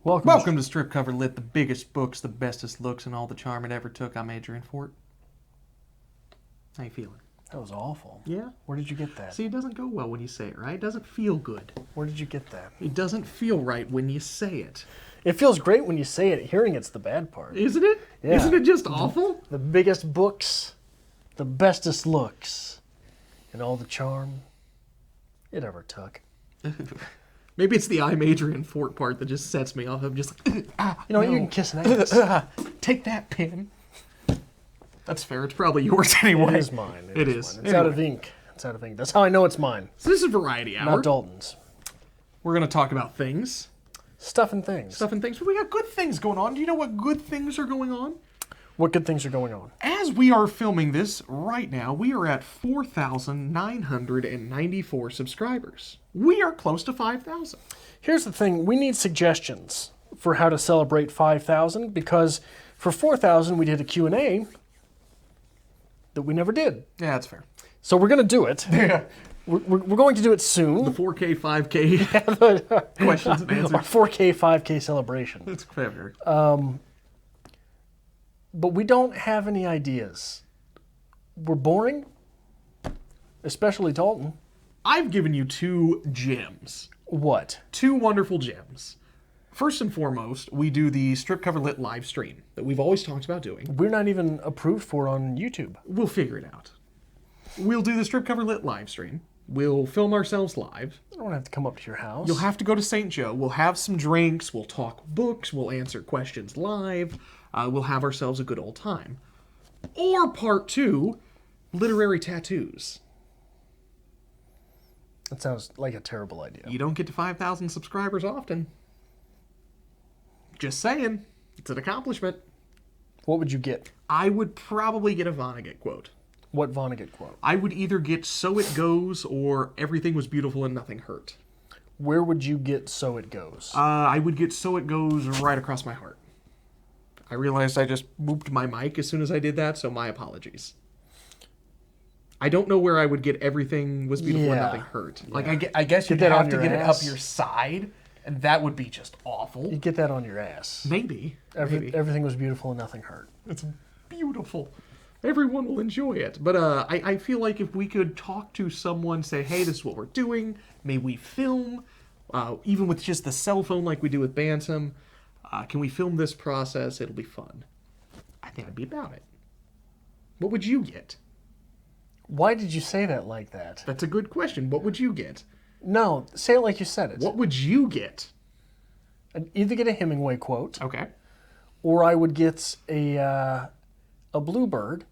Welcome to Strip Cover Lit, the biggest books, the bestest looks, and all the charm it ever took. I'm Adrian Fort. How you feeling? That was awful. Yeah? Where did you get that? See, it doesn't go well when you say it, right? It doesn't feel good. Where did you get that? It doesn't feel right when you say it. It feels great when you say it. Hearing it's the bad part. Isn't it? Yeah. Isn't it just awful? The biggest books, the bestest looks, and all the charm it ever took. Maybe it's the I'm Adrian Fort part that just sets me off. I'm just like, You know what? You can kiss an ass. Take that, pen. That's fair. It's probably yours anyway. It is mine. It is. Mine. It's out of ink. It's out of ink. That's how I know it's mine. So this is Variety Hour. Not Dalton's. We're going to talk about things. Stuff and things. Stuff and things. But we got good things going on. Do you know what good things are going on? What good things are going on? As we are filming this right now, we are at 4,994 subscribers. We are close to 5,000. Here's the thing. We need suggestions for how to celebrate 5,000 because for 4,000 we did a Q&A that we never did. Yeah, that's fair. So we're going to do it. Yeah. We're going to do it soon. The 4K, 5K questions and answers. Our 4K, 5K celebration. That's fair. But we don't have any ideas. We're boring, especially Dalton. I've given you two gems. What? Two wonderful gems. First and foremost, we do the Strip Cover Lit live stream that we've always talked about doing. We're not even approved for on YouTube. We'll figure it out. We'll do the Strip Cover Lit live stream. We'll film ourselves live. I don't have to come up to your house. You'll have to go to St. Joe. We'll have some drinks. We'll talk books. We'll answer questions live. We'll have ourselves a good old time. Or part two, literary tattoos. That sounds like a terrible idea. You don't get to 5,000 subscribers often. Just saying. It's an accomplishment. What would you get? I would probably get a Vonnegut quote. What Vonnegut quote? I would either get So It Goes or Everything Was Beautiful and Nothing Hurt. Where would you get So It Goes? I would get So It Goes right across my heart. I realized I just moved my mic as soon as I did that, so my apologies. I don't know where I would get Everything Was Beautiful and Nothing Hurt. Yeah. Like, I guess you'd have to get it up your side, and that would be just awful. You'd get that on your ass. Maybe. Everything was beautiful and nothing hurt. It's beautiful. Everyone will enjoy it. But I feel like if we could talk to someone, say, hey, this is what we're doing, may we film, even with just the cell phone like we do with Bantam, can we film this process? It'll be fun. I think I'd be about it. What would you get? Why did you say that like that? That's a good question. What would you get? No, say it like you said it. What would you get? I'd either get a Hemingway quote. Okay. Or I would get a bluebird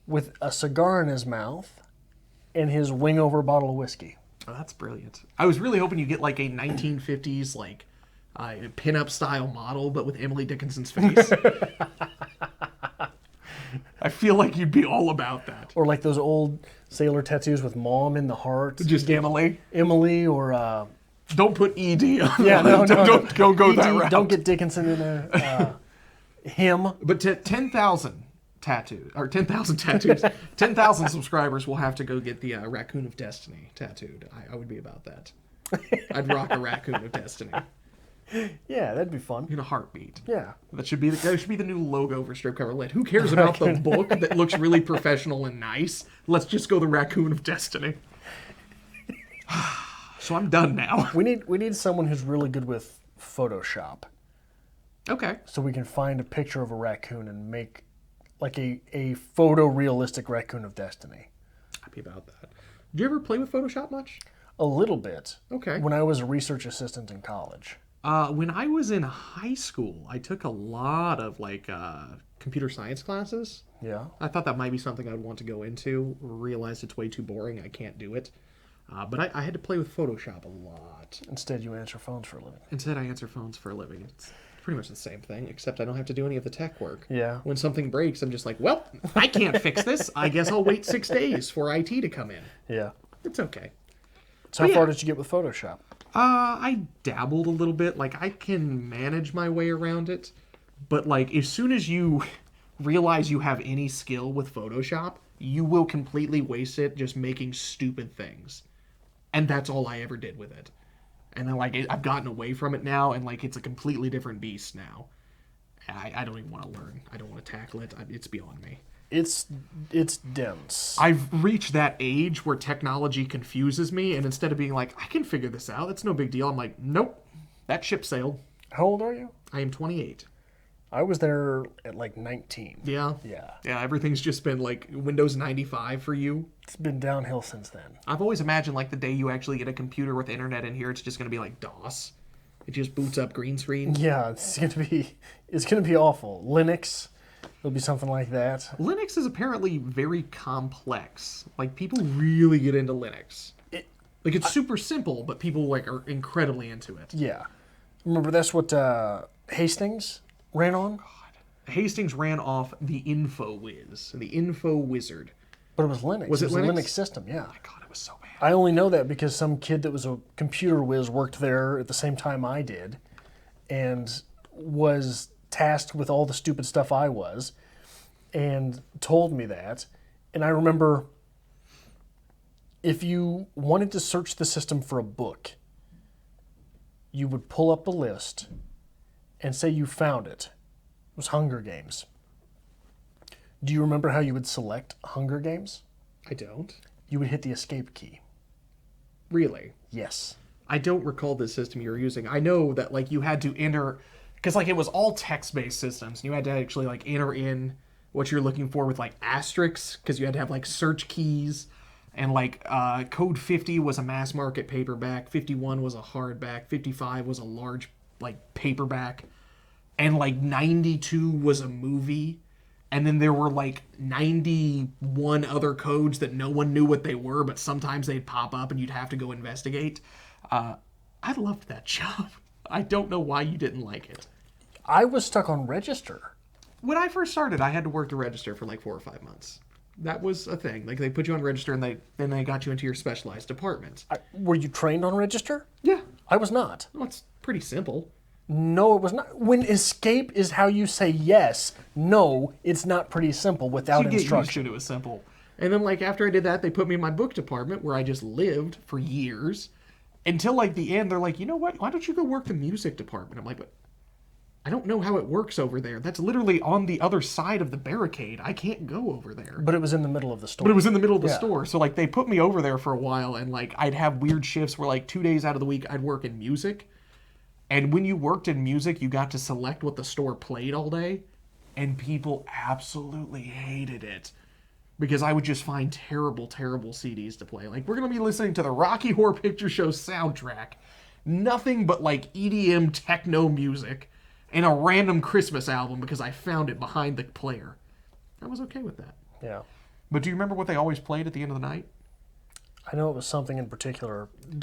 with a cigar in his mouth and his wing over bottle of whiskey. Oh, that's brilliant. I was really hoping you get like a 1950s like pin-up style model, but with Emily Dickinson's face. I feel like you'd be all about that. Or like those old sailor tattoos with mom in the heart. Just Emily. Emily or... Don't put ED on. Yeah, no. Don't go ED, that route. Don't get Dickinson in there. Him. But 10,000 tattoos, or 10,000 tattoos, 10,000 subscribers will have to go get the Raccoon of Destiny tattooed. I would be about that. I'd rock a Raccoon of Destiny. Yeah, that'd be fun. In a heartbeat. Yeah. That should be the new logo for Strip Cover Lit. Who cares about the book that looks really professional and nice? Let's just go the Raccoon of Destiny. So I'm done now. We need someone who's really good with Photoshop. Okay. So we can find a picture of a raccoon and make like a photorealistic Raccoon of Destiny. I'd be about that. Did you ever play with Photoshop much? A little bit. Okay. When I was a research assistant in college. When I was in high school, I took a lot of computer science classes. Yeah. I thought that might be something I'd want to go into. Realized it's way too boring. I can't do it. But I had to play with Photoshop a lot. Instead, you answer phones for a living. Instead, I answer phones for a living. It's pretty much the same thing, except I don't have to do any of the tech work. Yeah. When something breaks, I'm just like, well, I can't fix this. I guess I'll wait 6 days for IT to come in. Yeah. It's okay. So how far did you get with Photoshop? I dabbled a little bit. Like, I can manage my way around it. But, like, as soon as you realize you have any skill with Photoshop, you will completely waste it just making stupid things. And that's all I ever did with it. And then like I've gotten away from it now, and like it's a completely different beast now. I don't even want to learn. I don't want to tackle it. It's beyond me. It's dense. I've reached that age where technology confuses me, and instead of being like, I can figure this out, it's no big deal, I'm like, nope, that ship sailed. How old are you? I am 28. I was there at like 19. Yeah? Yeah. Yeah, everything's just been like Windows 95 for you. It's been downhill since then. I've always imagined like the day you actually get a computer with internet in here, it's just going to be like DOS. It just boots up green screen. Yeah, it's gonna be awful. Linux, it'll be something like that. Linux is apparently very complex. Like people really get into Linux. Like it's super simple, but people like are incredibly into it. Yeah. Remember that's what Hastings ran on? Hastings ran off the InfoWiz, the Info Wizard. But it was Linux. Was it a Linux? Linux system, yeah. Oh my God, it was so bad. I only know that because some kid that was a computer whiz worked there at the same time I did and was tasked with all the stupid stuff I was and told me that. And I remember if you wanted to search the system for a book, you would pull up the list and say you found it. It was Hunger Games. Do you remember how you would select Hunger Games? I don't. You would hit the escape key. Really? Yes. I don't recall the system you were using. I know that like you had to enter, because like it was all text-based systems. And you had to actually like enter in what you're looking for with like asterisks, because you had to have like search keys. And like code 50 was a mass market paperback, 51 was a hardback, 55 was a large like paperback, and like 92 was a movie. And then there were like 91 other codes that no one knew what they were, but sometimes they'd pop up and you'd have to go investigate. I loved that job. I don't know why you didn't like it. I was stuck on register. When I first started, I had to work the register for like 4 or 5 months. That was a thing. Like they put you on register and then they got you into your specialized department. Were you trained on register? Yeah. I was not. Well, it's pretty simple. No, it was not. When escape is how you say yes, no, it's not pretty simple without You get instruction. used to it. It was simple. And then like after I did that, they put me in my book department where I just lived for years. Until like the end, they're like, you know what? Why don't you go work the music department? I'm like, but I don't know how it works over there. That's literally on the other side of the barricade. I can't go over there. But it was in the middle of the store. But it was in the middle of the Yeah. store. So like they put me over there for a while and like I'd have weird shifts where like 2 days out of the week I'd work in music. And when you worked in music, you got to select what the store played all day. And people absolutely hated it. Because I would just find terrible, terrible CDs to play. Like, we're going to be listening to the Rocky Horror Picture Show soundtrack. Nothing but, like, EDM techno music. And a random Christmas album because I found it behind the player. I was okay with that. Yeah. But do you remember what they always played at the end of the night? I know it was something in particular. Hit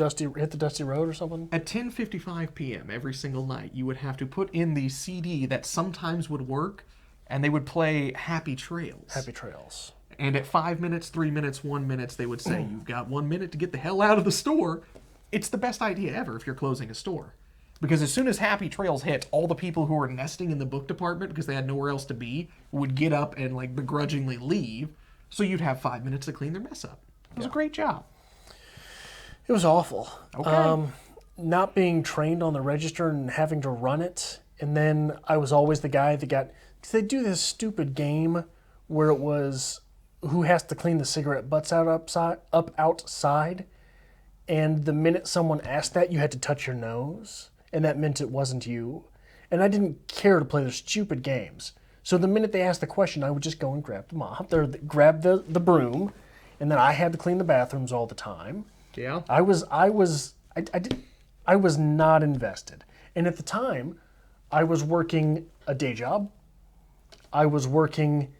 the Dusty Road or something? At 10:55 p.m. every single night, you would have to put in the CD that sometimes would work, and they would play Happy Trails. Happy Trails. And at 5 minutes, 3 minutes, 1 minute, they would say, you've got 1 minute to get the hell out of the store. It's the best idea ever if you're closing a store. Because as soon as Happy Trails hit, all the people who were nesting in the book department because they had nowhere else to be would get up and like begrudgingly leave. So you'd have 5 minutes to clean their mess up. It was a great job. It was awful. Okay. Not being trained on the register and having to run it. And then I was always the guy that got... Because they do this stupid game where it was who has to clean the cigarette butts out outside. And the minute someone asked that, you had to touch your nose. And that meant it wasn't you. And I didn't care to play their stupid games. So the minute they asked the question, I would just go and grab the mop, grab the broom, and then I had to clean the bathrooms all the time. Yeah. I was not invested. And at the time, I was working a day job. I was working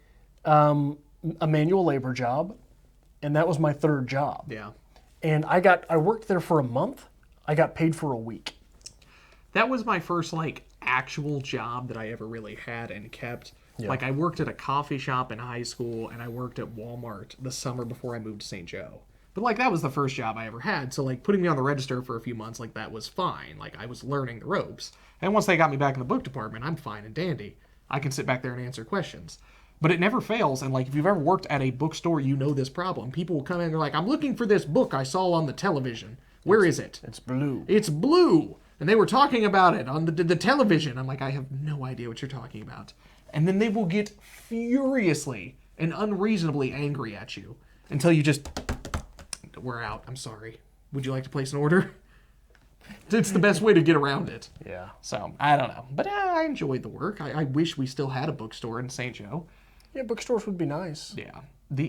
a manual labor job, and that was my third job. Yeah. And I worked there for a month. I got paid for a week. That was my first, like, actual job that I ever really had and kept. Yeah. Like, I worked at a coffee shop in high school, and I worked at Walmart the summer before I moved to St. Joe. But, like, that was the first job I ever had. So, like, putting me on the register for a few months, like, that was fine. Like, I was learning the ropes. And once they got me back in the book department, I'm fine and dandy. I can sit back there and answer questions. But it never fails. And, like, if you've ever worked at a bookstore, you know this problem. People will come in and they're like, I'm looking for this book I saw on the television. Where is it? It's blue. It's blue. And they were talking about it on the television. I'm like, I have no idea what you're talking about. And then they will get furiously and unreasonably angry at you until you just, we're out. I'm sorry. Would you like to place an order? It's the best way to get around it. Yeah. So, I don't know. But I enjoyed the work. I wish we still had a bookstore in St. Joe. Yeah, bookstores would be nice. Yeah. The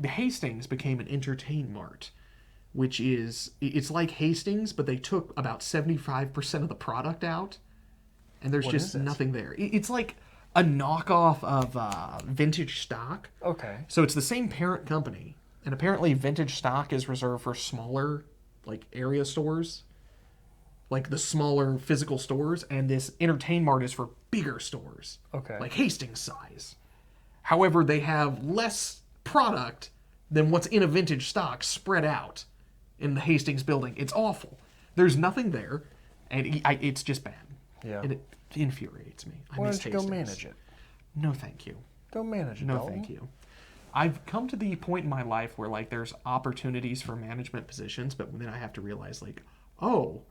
Hastings became an Entertain Mart, which is, it's like Hastings, but they took about 75% of the product out, and there's just nothing there. It's like a knockoff of Vintage Stock. Okay. So it's the same parent company, and apparently Vintage Stock is reserved for smaller, like, area stores, like the smaller physical stores, and this Entertain Mart is for bigger stores. Okay. Like Hastings size. However, they have less product than what's in a Vintage Stock spread out in the Hastings building. It's awful. There's nothing there, and it's just bad. Yeah. And it infuriates me. Why don't you go manage it? No, thank you. Go manage it, No, Dalton. thank you. I've come to the point in my life where, like, there's opportunities for management positions, but then I have to realize, like, oh,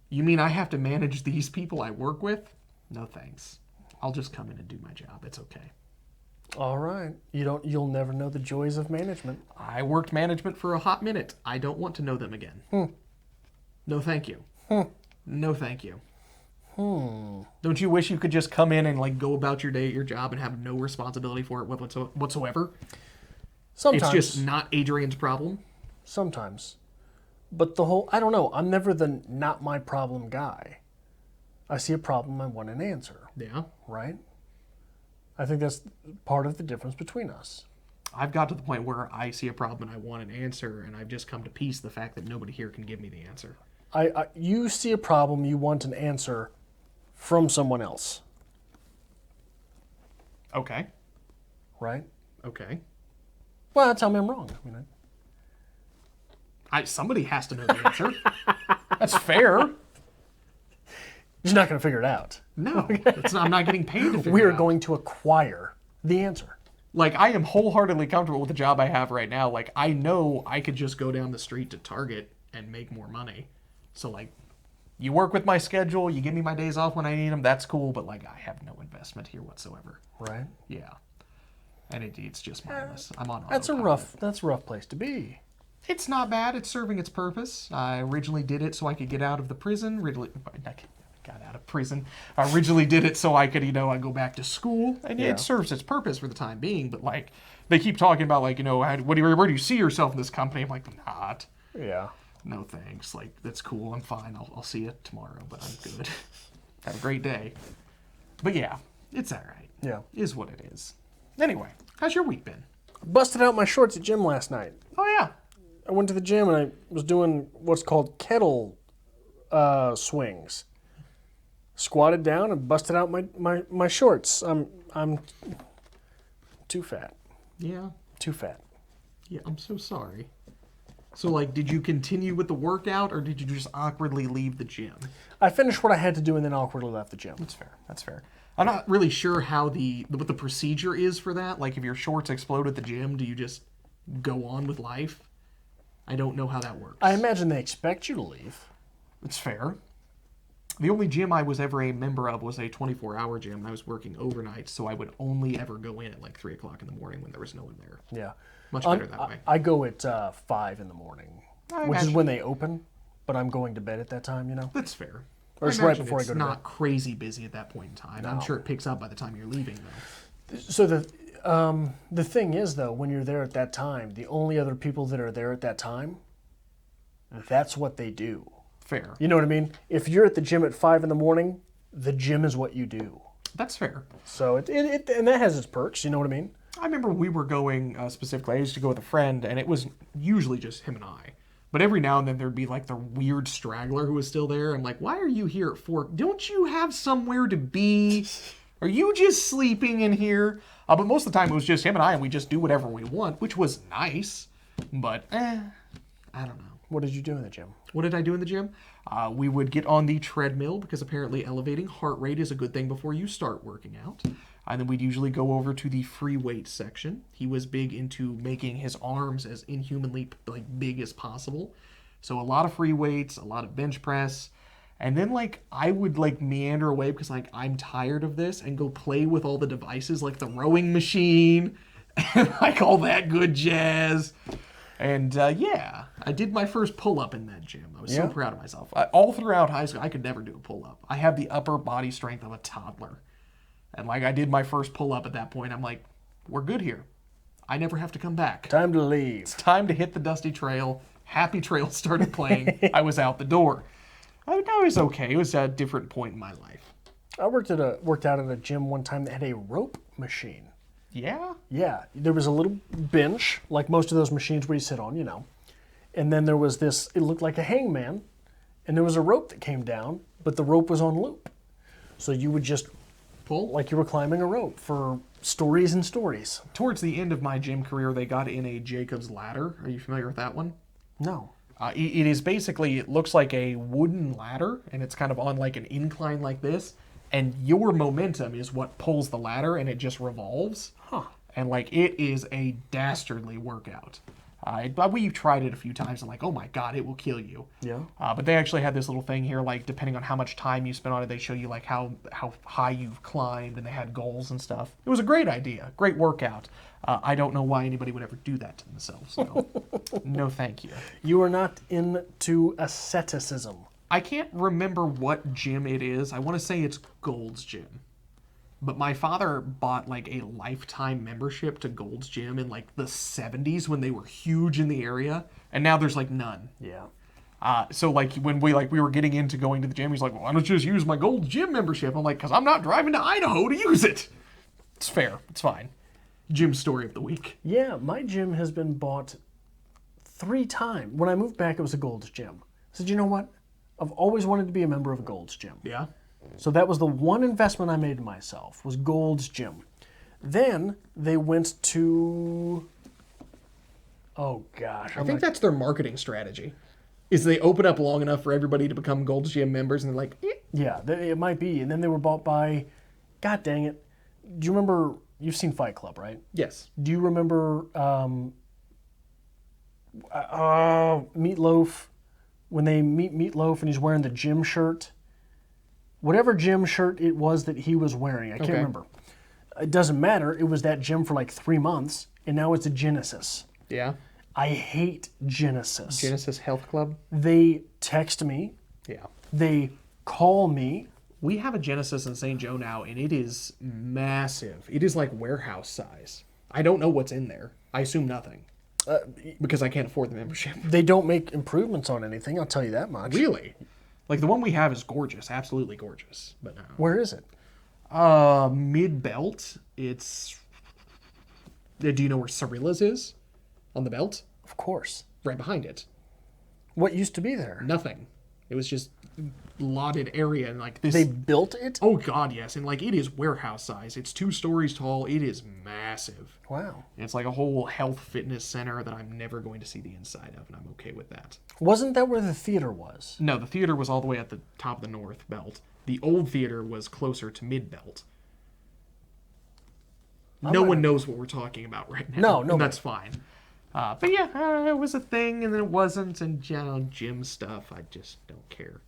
you mean I have to manage these people I work with? No, thanks. I'll just come in and do my job. It's okay. All right. You'll never know the joys of management. I worked management for a hot minute. I don't want to know them again. No, thank you. No, thank you. Don't you wish you could just come in and, like, go about your day at your job and have no responsibility for it whatsoever? Sometimes. It's just not Adrian's problem. Sometimes. But I don't know. I'm never the not my problem guy. I see a problem, I want an answer. Yeah. Right? I think that's part of the difference between us. I've got to the point where I see a problem and I want an answer, and I've just come to peace the fact that nobody here can give me the answer. You see a problem, you want an answer from someone else. Okay. Right? Okay. Well, tell me I'm wrong. I mean, somebody has to know the answer. That's fair. You're not going to figure it out. No, I'm not getting paid to figure We it are out. going to acquire the answer. Like, I am wholeheartedly comfortable with the job I have right now. Like, I know I could just go down the street to Target and make more money. So, like, you work with my schedule, you give me my days off when I need them, that's cool, but, like, I have no investment here whatsoever. Right? Yeah. And it's just mindless. I'm on That's a autopilot. rough place to be. It's not bad. It's serving its purpose. I originally did it so I could get out of the prison. Got out of prison. I originally did it so I could, I go back to school. And Yeah. it serves its purpose for the time being. But, like, they keep talking about, like, where do you see yourself in this company? I'm like, not. Yeah. No thanks. Like, that's cool. I'm fine. I'll see you tomorrow, but I'm good. Have a great day. But, yeah, it's all right. Yeah. Is what it is. Anyway, how's your week been? Busted out my shorts at gym last night. Oh, yeah. I went to the gym and I was doing what's called kettle swings. Squatted down and busted out my shorts. I'm too fat. Yeah. Too fat. Yeah, I'm so sorry. So, like, did you continue with the workout, or did you just awkwardly leave the gym? I finished what I had to do and then awkwardly left the gym. That's fair. That's fair. I'm not really sure how what the procedure is for that. Like, if your shorts explode at the gym, do you just go on with life? I don't know how that works. I imagine they expect you to leave. It's fair. The only gym I was ever a member of was a 24-hour gym, and I was working overnight, so I would only ever go in at like 3 o'clock in the morning when there was no one there. Yeah. Much better that way. I go at 5 in the morning, which is when they open, but I'm going to bed at that time, That's fair. Or it's right before I go to It's bed. not crazy busy at that point in time. I'm sure it picks up by the time you're leaving, though. So the thing is, though, when you're there at that time, the only other people that are there at that time, that's what they do. Fair. You know what I mean? If you're at the gym at 5 in the morning, the gym is what you do. That's fair. So it and that has its perks. You know what I mean? I remember we were going specifically. I used to go with a friend, and it was usually just him and I. But every now and then there'd be like the weird straggler who was still there. I'm like, why are you here at 4? Don't you have somewhere to be? Are you just sleeping in here? But most of the time it was just him and I, and we just do whatever we want, which was nice. But, I don't know. What did you do in the gym? What did I do in the gym? We would get on the treadmill because apparently elevating heart rate is a good thing before you start working out. And then we'd usually go over to the free weight section. He was big into making his arms as inhumanly big as possible. So a lot of free weights, a lot of bench press. And then, like, I would, like, meander away because, like, I'm tired of this and go play with all the devices, like the rowing machine and, like, all that good jazz. And, yeah, I did my first pull-up in that gym. I was so proud of myself. All throughout high school, I could never do a pull-up. I have the upper body strength of a toddler. And, like, I did my first pull-up at that point. I'm like, we're good here. I never have to come back. Time to leave. It's time to hit the dusty trail. Happy Trail started playing. I was out the door. I was okay. It was a different point in my life. I worked out at a gym one time that had a rope machine. Yeah? Yeah. There was a little bench, like most of those machines where you sit on, you know. And then there was this, it looked like a hangman, and there was a rope that came down, but the rope was on loop. So you would just pull like you were climbing a rope for stories and stories. Towards the end of my gym career, they got in a Jacob's ladder. Are you familiar with that one? No. It is basically, it looks like a wooden ladder, and it's kind of on like an incline like this, and your momentum is what pulls the ladder, and it just revolves. Huh. And like, it is a dastardly workout. We've tried it a few times, and like, oh my god, it will kill you. Yeah. But they actually had this little thing here, like, depending on how much time you spend on it, they show you like how high you've climbed, and they had goals and stuff. It was a great idea, great workout. I don't know why anybody would ever do that to themselves. So. No, thank you. You are not into asceticism. I can't remember what gym it is. I want to say it's Gold's Gym. But my father bought like a lifetime membership to Gold's Gym in like the 70s when they were huge in the area. And now there's like none. Yeah. So like when we were getting into going to the gym, he's like, well, why don't you just use my Gold's Gym membership? I'm like, because I'm not driving to Idaho to use it. It's fair. It's fine. Gym story of the week. Yeah, my gym has been bought 3 times. When I moved back, it was a Gold's Gym. I said, you know what? I've always wanted to be a member of a Gold's Gym. Yeah. So that was the one investment I made in myself, was Gold's Gym. Then they went to, oh gosh. I think that's their marketing strategy. Is they open up long enough for everybody to become Gold's Gym members, and they're like, eh. Yeah, it might be. And then they were bought by, god dang it. Do you remember, you've seen Fight Club, right? Yes. Do you remember Meatloaf, when they meet Meatloaf and he's wearing the gym shirt? Whatever gym shirt it was that he was wearing, I can't remember. It doesn't matter. It was that gym for like 3 months, and now it's a Genesis. Yeah. I hate Genesis. Genesis Health Club. They text me. Yeah. They call me. We have a Genesis in St. Joe now, and it is massive. It is like warehouse size. I don't know what's in there. I assume nothing. Because I can't afford the membership. They don't make improvements on anything, I'll tell you that much. Really? Like, the one we have is gorgeous. Absolutely gorgeous. But no. Where is it? Mid-belt. It's... Do you know where Cirilla's is? On the belt? Of course. Right behind it. What used to be there? Nothing. It was just lotted area and like this. They built it? Oh god, yes. And like it is warehouse size. It's 2 stories tall. It is massive. Wow. And it's like a whole health fitness center that I'm never going to see the inside of, and I'm okay with that. Wasn't that where the theater was? No, the theater was all the way at the top of the north belt. The old theater was closer to mid belt. No one knows what we're talking about right now. No, and that's fine. But yeah, it was a thing, and then it wasn't, and gym stuff, I just don't care.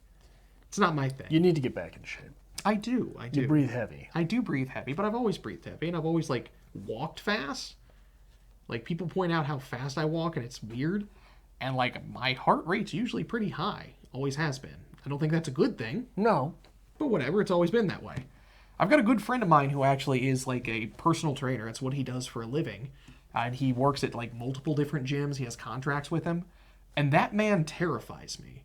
It's not my thing. You need to get back in shape. I do. You breathe heavy. I do breathe heavy, but I've always breathed heavy, and I've always, like, walked fast. Like, people point out how fast I walk, and it's weird. And, like, my heart rate's usually pretty high. Always has been. I don't think that's a good thing. No. But whatever, it's always been that way. I've got a good friend of mine who actually is, like, a personal trainer. It's what he does for a living. And he works at, like, multiple different gyms. He has contracts with them. And that man terrifies me.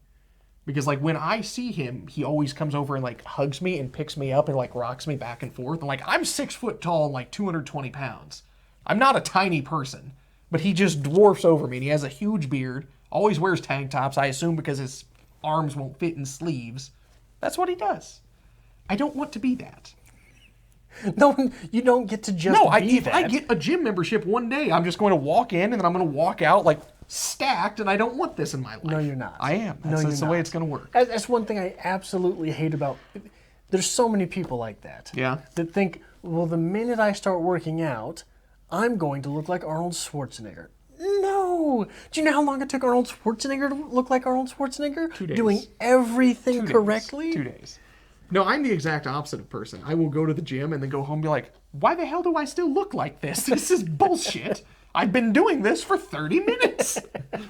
Because, like, when I see him, he always comes over and, like, hugs me and picks me up and, like, rocks me back and forth. And, like, I'm 6 foot tall and, like, 220 pounds. I'm not a tiny person. But he just dwarfs over me. And he has a huge beard. Always wears tank tops, I assume because his arms won't fit in sleeves. That's what he does. I don't want to be that. No, you don't get to just be that. If I get a gym membership one day, I'm just going to walk in and then I'm going to walk out, like, stacked, and I don't want this in my life. No, you're not. I am. That's the way it's going to work. That's one thing I absolutely hate about... There's so many people like that. Yeah. That think, well, the minute I start working out, I'm going to look like Arnold Schwarzenegger. No! no. Do you know how long it took Arnold Schwarzenegger to look like Arnold Schwarzenegger? 2 days. Doing everything 2 days. correctly? 2 days. No, I'm the exact opposite of person. I will go to the gym and then go home and be like, why the hell do I still look like this? This is bullshit. I've been doing this for 30 minutes.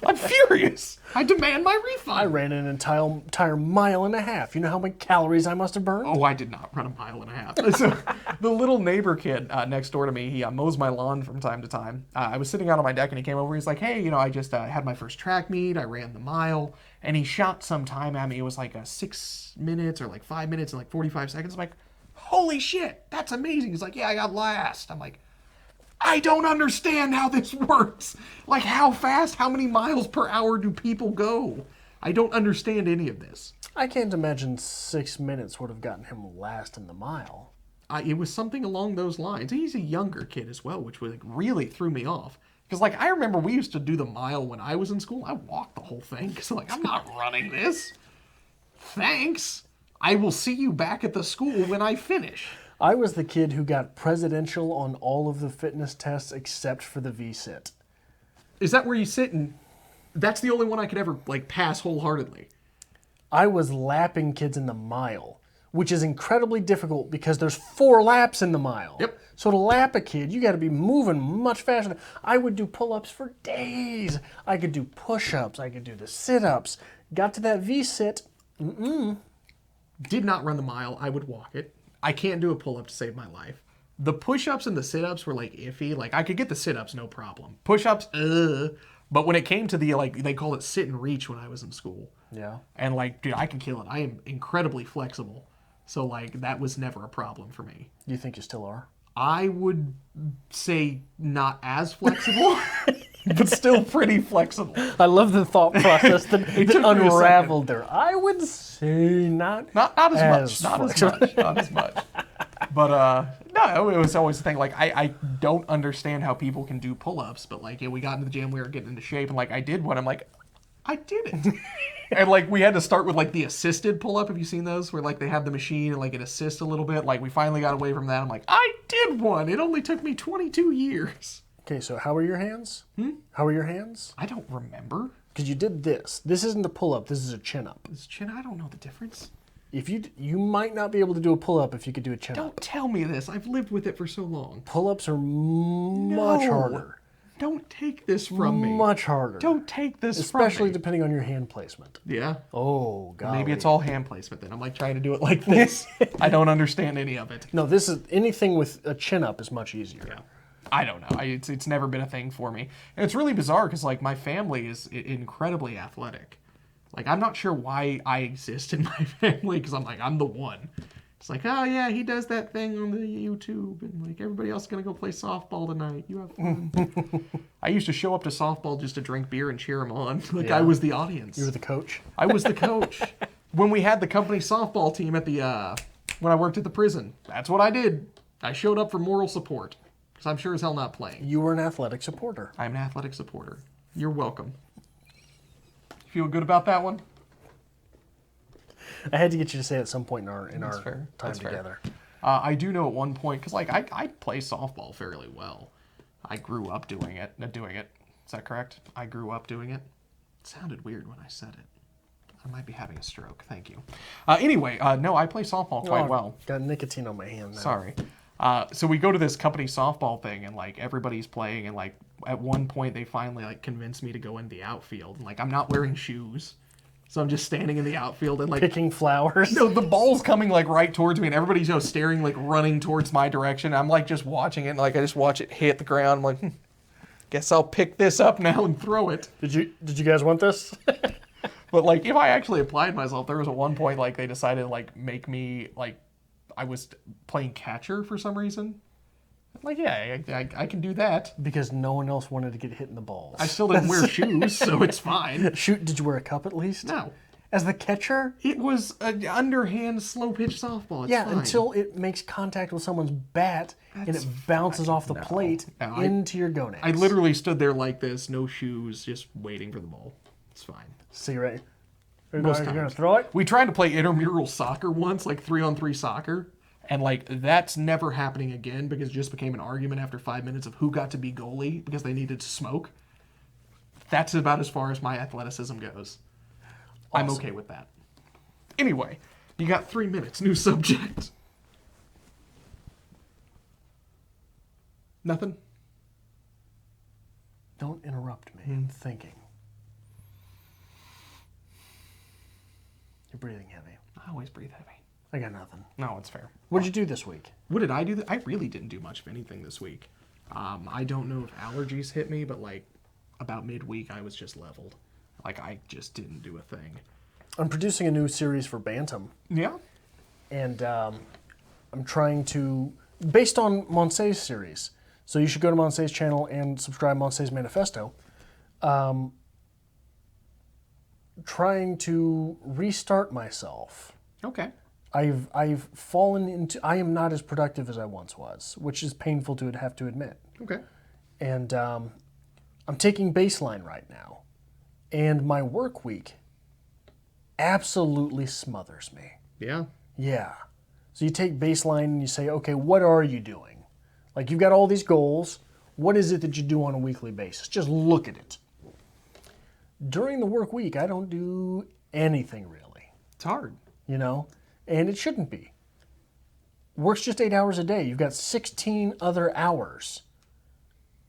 I'm furious. I demand my refund. I ran an entire mile and a half. You know how many calories I must have burned? Oh, I did not run a mile and a half. So the little neighbor kid next door to me, he mows my lawn from time to time. I was sitting out on my deck and he came over. He's like, hey, I just had my first track meet. I ran the mile. And he shot some time at me. It was like 6 minutes or like 5 minutes and like 45 seconds. I'm like, holy shit, that's amazing. He's like, yeah, I got last. I'm like, I don't understand how this works. Like, how fast, how many miles per hour do people go? I don't understand any of this. I can't imagine 6 minutes would have gotten him last in the mile. It was something along those lines. He's a younger kid as well, which like really threw me off. Because like I remember we used to do the mile when I was in school. I walked the whole thing. So like I'm not running this. Thanks. I will see you back at the school when I finish. I was the kid who got presidential on all of the fitness tests except for the V-sit. Is that where you sit and... That's the only one I could ever like pass wholeheartedly. I was lapping kids in the mile, which is incredibly difficult because there's 4 laps in the mile. Yep. So to lap a kid, you got to be moving much faster. I would do pull-ups for days. I could do push-ups. I could do the sit-ups. Got to that V-sit. Did not run the mile. I would walk it. I can't do a pull-up to save my life. The push-ups and the sit-ups were like iffy. Like I could get the sit-ups, no problem. Push-ups, But when it came to the like, they call it sit and reach when I was in school. Yeah. And like, dude, I can kill it. I am incredibly flexible. So like, that was never a problem for me. Do you think you still are? I would say not as flexible, but still pretty flexible. I love the thought process that took me a unraveled there. I would say not as much. Not as much. But no, it was always the thing. Like I don't understand how people can do pull-ups, but like we got into the gym, we were getting into shape, and like I did one. I'm like, I did it. And like we had to start with like the assisted pull-up. Have you seen those where like they have the machine and like it assists a little bit? Like we finally got away from that. I'm like, I did one. It only took me 22 years. Okay, so how are your hands? How are your hands? I don't remember. Because you did this. This isn't a pull-up. This is a chin-up. This chin, I don't know the difference. If you might not be able to do a pull-up if you could do a chin-up. Don't tell me this. I've lived with it for so long. Pull-ups are much harder. Don't take this from me. Much harder. Don't take this from Especially me. depending on your hand placement. Yeah. Oh, God. Maybe it's all hand placement then. I'm like trying to do it like this. I don't understand any of it. No, this is anything with a chin-up is much easier. Yeah. I don't know. It's never been a thing for me. And it's really bizarre because like my family is incredibly athletic. Like I'm not sure why I exist in my family because I'm like I'm the one. It's like, oh yeah, he does that thing on the YouTube, and like everybody else is gonna go play softball tonight. You have fun. I used to show up to softball just to drink beer and cheer them on. Like Yeah. I was the audience. You were the coach? I was the coach. When we had the company softball team at the when I worked at the prison, that's what I did. I showed up for moral support because I'm sure as hell not playing. You were an athletic supporter. I'm an athletic supporter. You're welcome. Feel good about that one? I had to get you to say it at some point in our fair. time That's fair. together. I do know at one point, because like I play softball fairly well. I grew up doing it. Is that correct? I grew up doing it. It sounded weird when I said it. I might be having a stroke. Thank you. Anyway, no, I play softball quite well. Got nicotine on my hand now. Sorry. So we go to this company softball thing, and like everybody's playing, and like at one point they finally like convinced me to go in the outfield, and like I'm not wearing shoes. So I'm just standing in the outfield and like Picking flowers. no, the ball's coming like right towards me, and everybody's staring like running towards my direction. I'm like just watching it, and like I just watch it hit the ground. I'm like, guess I'll pick this up now and throw it. Did you guys want this? But like if I actually applied myself, there was at one point like they decided to like make me like I was playing catcher for some reason. I'm like yeah, I can do that. Because no one else wanted to get hit in the balls. I still didn't wear shoes, so it's fine. Shoot, did you wear a cup at least? No. As the catcher? It was an underhand, slow-pitch softball. It's Yeah, fine. until it makes contact with someone's bat and it bounces off the plate No, into your gonads. I literally stood there like this, no shoes, just waiting for the ball. It's fine. Cigarette. You're Most going to times. throw it? We tried to play intramural soccer once, like 3-on-3 soccer, and like that's never happening again because it just became an argument after 5 minutes of who got to be goalie because they needed to smoke. That's about as far as my athleticism goes. I'm okay with that. Anyway, you got 3 minutes. New subject. Nothing? Don't interrupt me. I'm thinking. You're breathing heavy. I always breathe heavy. I got nothing. No, it's fair. What did you do this week? What did I do? I really didn't do much of anything this week. I don't know if allergies hit me, but like about midweek, I was just leveled. Like I just didn't do a thing. I'm producing a new series for Bantam. Yeah. And I'm trying to, based on Monse's series. So you should go to Monse's channel and subscribe to Monse's Manifesto. Trying to restart myself. Okay. I've fallen into, I am not as productive as I once was, which is painful to have to admit. Okay. And I'm taking baseline right now. And my work week absolutely smothers me. Yeah. Yeah. So you take baseline and you say, okay, what are you doing? Like you've got all these goals. What is it that you do on a weekly basis? Just look at it. During the work week, I don't do anything really. It's hard. You know? And it shouldn't be. Work's just 8 hours a day. You've got 16 other hours.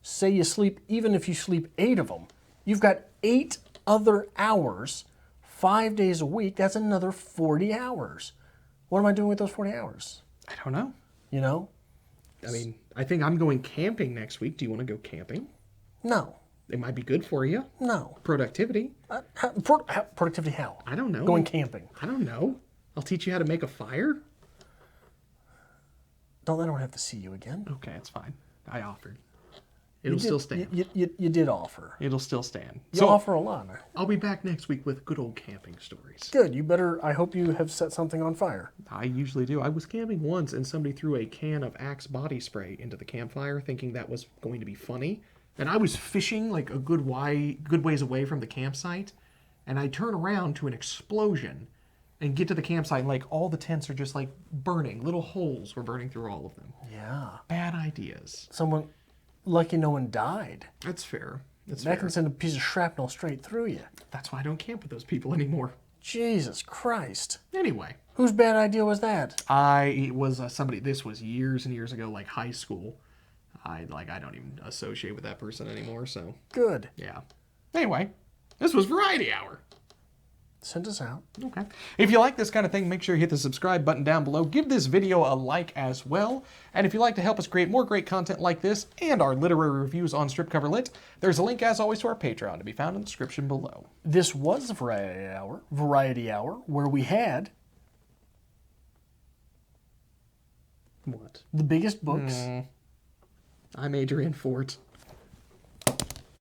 Say you sleep, even if you sleep 8 of them, you've got 8 other hours, 5 days a week. That's another 40 hours. What am I doing with those 40 hours? I don't know. You know? I mean, I think I'm going camping next week. Do you want to go camping? No. It might be good for you. No. Productivity. Productivity how? I don't know. Going camping. I don't know. I'll teach you how to make a fire. Don't let anyone have to see you again. Okay, it's fine. I offered. It'll still stand. You did offer. It'll still stand. You offer a lot. I'll be back next week with good old camping stories. Good. You better, I hope you have set something on fire. I usually do. I was camping once and somebody threw a can of Axe body spray into the campfire thinking that was going to be funny. And I was fishing like a good ways away from the campsite. And I turn around to an explosion and get to the campsite and like all the tents are just like burning. Little holes were burning through all of them. Yeah. Bad ideas. Someone, lucky no one died. That's fair. That can send a piece of shrapnel straight through you. That's why I don't camp with those people anymore. Jesus Christ. Anyway. Whose bad idea was that? It was somebody, this was years and years ago, like high school. I don't even associate with that person anymore, so. Good. Yeah. Anyway, this was Variety Hour. Send us out. Okay. If you like this kind of thing, make sure you hit the subscribe button down below. Give this video a like as well. And if you'd like to help us create more great content like this and our literary reviews on Strip Cover Lit, there's a link as always to our Patreon to be found in the description below. This was the Variety Hour, where we had What? the biggest books. I'm Adrian Fort.